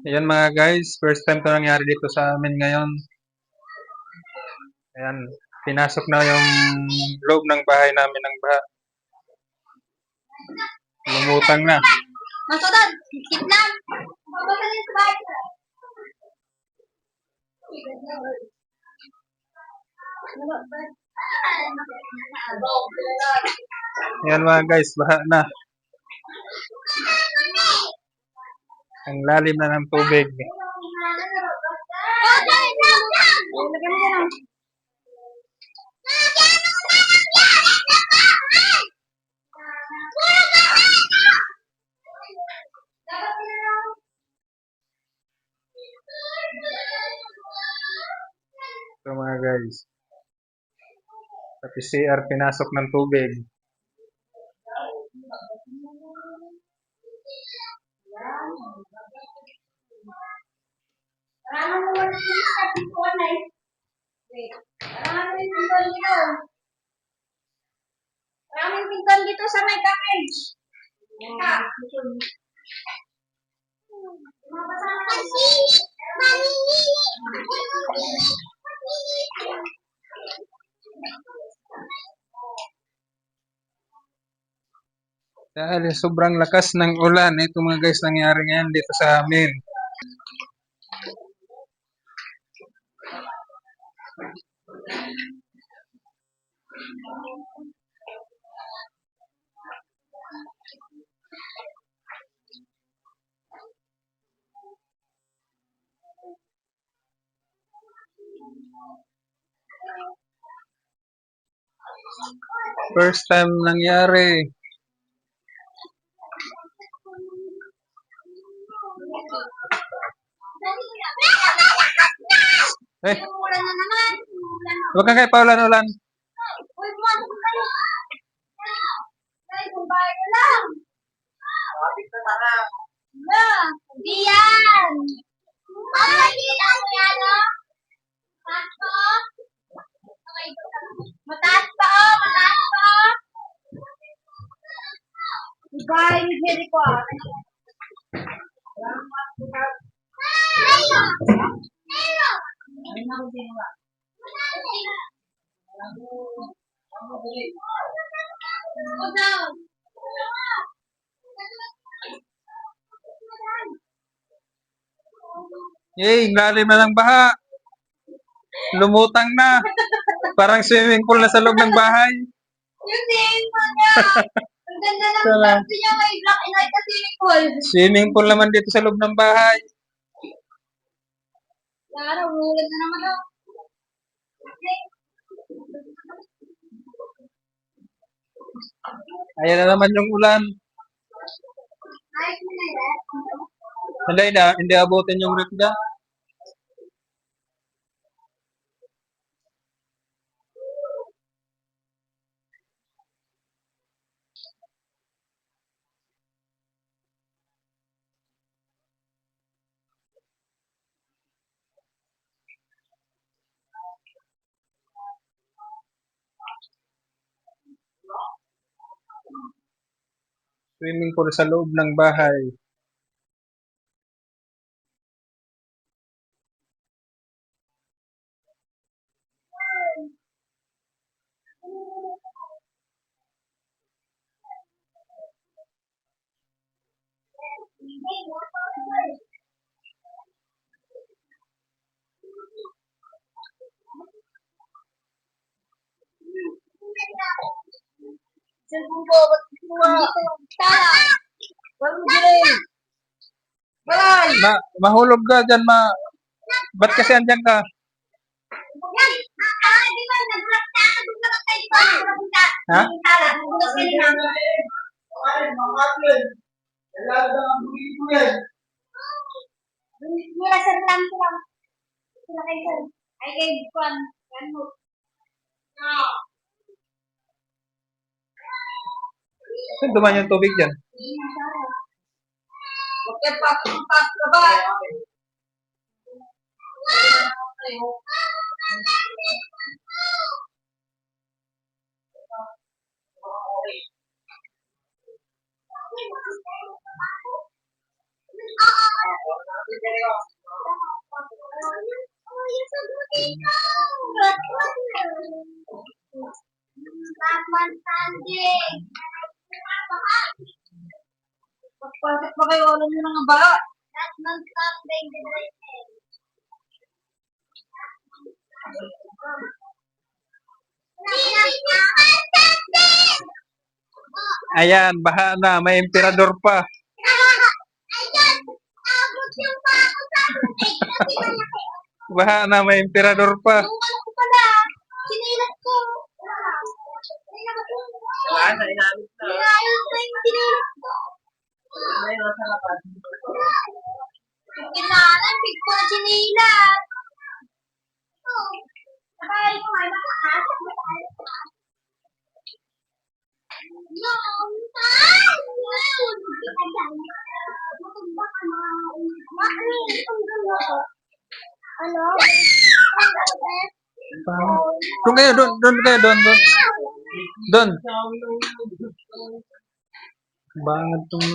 Ayan mga guys, first time to nangyari dito sa amin ngayon. Ayan, pinasok na yung loob ng bahay namin ng baha. Lumutang na. Masudad, skip lang. Ayan mga guys, baha na. Ang lalim na ng tubig. So mga guys, pati CR pinasok ng tubig. Maraming pinton dito sa may package. Dahil sobrang lakas ng ulan, ito mga guys nangyari ngayon dito sa amin. First time nangyari. Eh, Ulan na naman. huwag kang kayo paulan-ulan. Uy, pumasok ka kayo. Ay, kumbay ka lang. Na, di yan. Ay, di lang yan, no? Mataas pa, oh. Mataas pa, oh. Mataas pa, oh. Diba, yung hiri ko, ah. Yay, lalim na ng baha. Lumutang na. Parang swimming pool na sa loob ng bahay. Yung swimming pool niya. Ang ganda ng kwarto niya. May black and white na swimming pool. Swimming pool naman dito sa loob ng bahay. Lara, umulan na naman, oh. Ayan na naman yung ulan. Ayos mo na yan. Hindi abutin yung ref dyan. Swimming pool sa loob ng bahay. Cellphone ko, ba't kinuha? Tara. Walang giling. Balay. Mahulog ka dyan, ba't kasi andyan ka? Yan. Di ba, nagulat ka? Nagulat ka, di ba? Nagulat ka. Ha? Tara, nagulat ka din, ha? Mira, sir lang ko lang. Sila kay sir. Ay, kay Juan. Yan mo. Saan duman yung tubig dyan? Bakit pa ka ba? Batman standing. Bakit ba kayo alam nyo ng baha? Batman standing. Ayan, baha na. May emperador pa. Ayan, abot yung baho sa Baha na, may emperador pa. yung ano ko pala, sinilat ko. Wala na, inamit na. Sinaayos ko yung sinilat ko. Kilala, big ko na sinilat. Nakaya ko ay mataas. Ano? Doon kayo, doon kayo, doon. Doon. Bangat tong...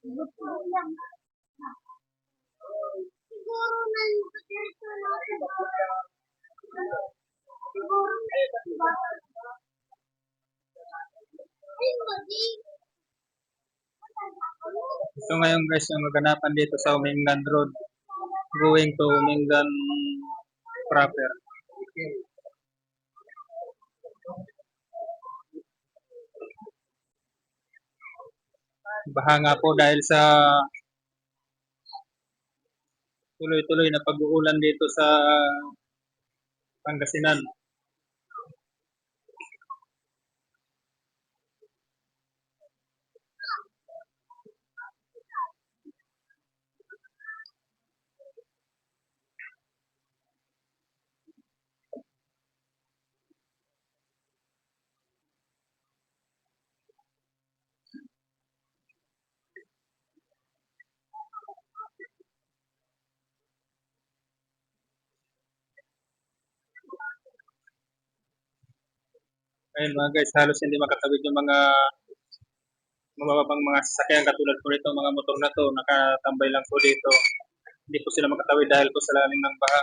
Siguro Ito ngayon guys, yung maganapan dito sa Umingan Road. Going to Umingan proper. Baha nga po dahil sa tuloy-tuloy na pag-uulan dito sa Pangasinan. Ayun mga guys, halos hindi makatawid yung mga mababang mga sasakyan katulad po nito, mga motor na to, nakatambay lang po dito. Hindi po sila makatawid dahil po sa lalim ng baha.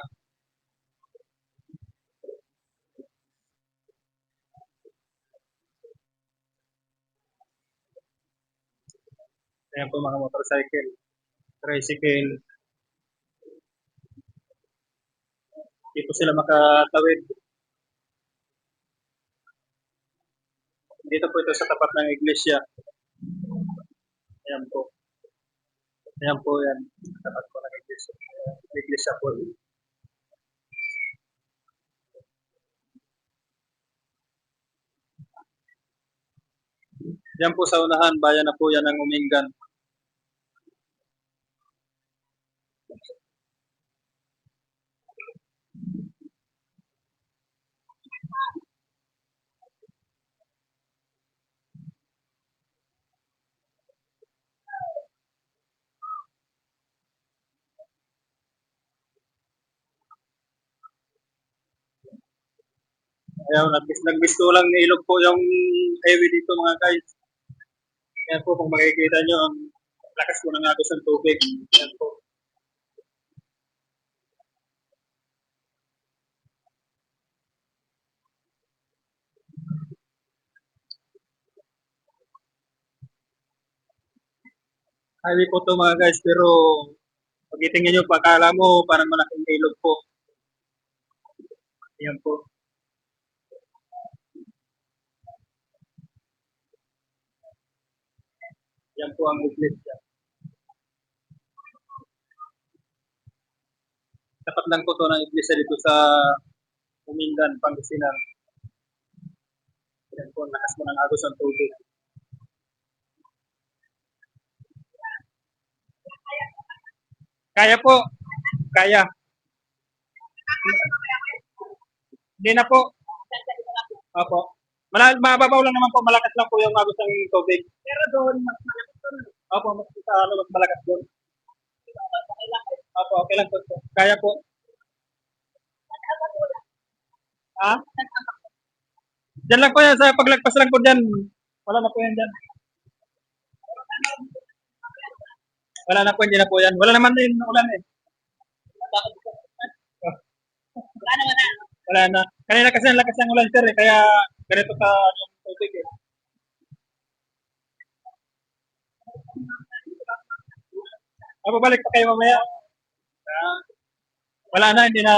Ayan po mga motorcycle, tricycle. Hindi po sila makatawid. Dito po ito sa tapat ng iglesia. Ayan po. Ayan po yan. Tapat po ng iglesia. Iglesia po. Diyan po sa unahan, bayan na po yan ng Umingan. Kaya nagbisto lang ni ilog po yung highway dito mga guys. Yan po kung makikita nyo ang lakas po ng agos ng tubig. Yan po. Highway po to mga guys, pero pag itingnan nyo, pagkala mo parang malaking ilog po. Yan po. Yan po ang iglesia. Tapat lang po to ng iglesia dito sa Umingan, Pangasinan. Yan po, lakas po ng agos ng tubig. Kaya po. Kaya. Hindi na po. Opo. Mababaw lang naman po, malakas lang po yung agos ng tubig. Pero doon, mas malakas doon. Opo, mas malakas doon. Opo, okay lang po. Kaya po. Ha? Diyan lang po yan, sa paglagpas lang po dyan. Wala na po yan dyan. Wala na po, hindi na po yan. Wala naman din ulan eh. Wala naman na. Wala na. Kanina kasi ang lakas ng ulan sir eh, kaya ganito sa yung tubig eh. Balik pa kayo mamaya. Wala na, hindi na